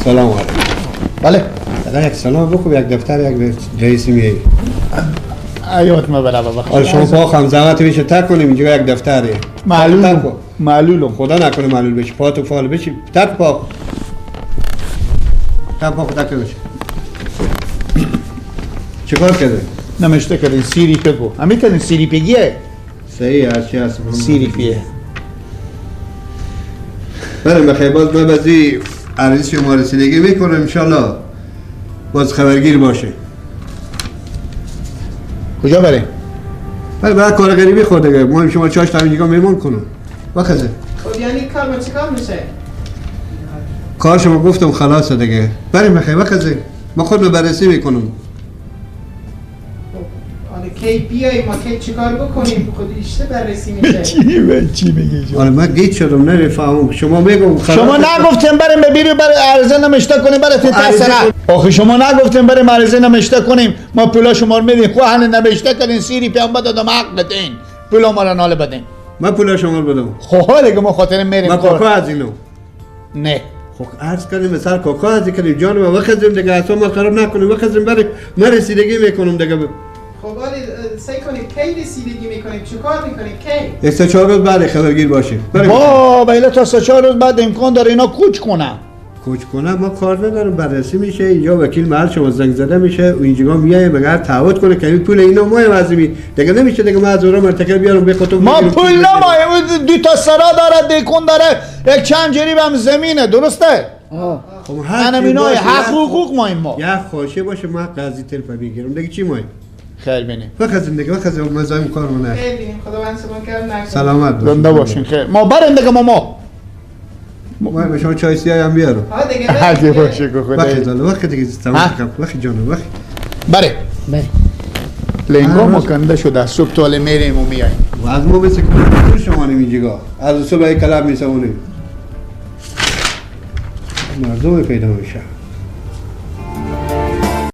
سلام علیکم. بله فقط یک سلام بکن، یک دفتر یک رئیسی میایی. ایوت ما بلا بابا. آره شما پا خم زحمت میشه تک کنیم اینجا یک دفتره. معلولم. خدا نکنه معلول بشی، پا تو فال بشی، تک پا. تک پا تک بشی. چیکار کرده؟ نمیشته کردین سیری پگو. همین کردین سیری پگیه. صحیح هرچی هست. سیری پیه. بله بخیر، باز من بازی عریض شما رسیدگی میکنم انشالله باز خبرگیر باشه. کجا بریم؟ بله بعد کار غریبی خورده ما شما چاش تا اینجا میمون کنم. وخزه خب یعنی کار ما چیکار میشه؟ کار شما گفتم خلاصه دیگه. بریم بخیر وخزه ما خود بررسی میکنم. کی بیایی ما کی چیکار بکنیم خود ایشته بررسی میشه. چی میگی شما؟ آره من گیت شدم نمیفهمم. شما میگم شما نگفتیم بریم ببینیم برای عرضه نمیشته کنیم برای تسره. آخه شما نگفتیم بریم عرضه نمیشته کنیم ما پولا شما رو میدیم. خو هن نمیشته کنین سیری پیام بدادم حق بدین. پولا ما رو ناله بدین. من پولا شما رو بدم. خب دیگه ما خاطر میریم. من کوکا از اینو. نه. خب عرض کنیم مثلا کوکا از کنیم جان ما وخزیم دیگه اصلا ما خراب نکنیم وخزیم بریم من رسیدگی میکنم دیگه. خب ولی سعی کنید کی رسیدگی میکنید چیکار میکنید کی؟ یک سه چهار روز بعد خبرگیر باشیم. با بیله تا 3-4 روز بعد امکان داره اینا کوچ کنه. کوچ کنه ما کار ندارم بررسی میشه اینجا وکیل محل شما زنگ زده میشه و اینجا میای مگر تعهد کنه که این پول اینا ما وضعی دیگه نمیشه دیگه ما از اونها مرتکب بیارم به خودم. ما پول نمایم دو تا سرا داره دیکون داره یک چند جریب هم زمینه درسته؟ خب منم اینا حق حقوق مایم ما. یا خواشه باشه ما قاضی تلفن میگیرم دیگه چی مایم؟ خیر بینیم. وخزیم دیگه وخزیم مزایم کارمون نه. خیر بینیم خدا شما کرد نکنه. سلامت باشین. زنده باشین خیر. ما بریم دیگه ما. ما به شما چای سیاه هم بیارم. ها دیگه هدیه باشه که خدا. وقتی جان وقتی دیگه تمام کنم وقتی جان وقتی. بره. لنگو ما کنده شده صبح تا میریم و میاییم. و از ما مثل که شما نمیجیگا از صبح کلاب میسونیم. مردم پیدا میشه.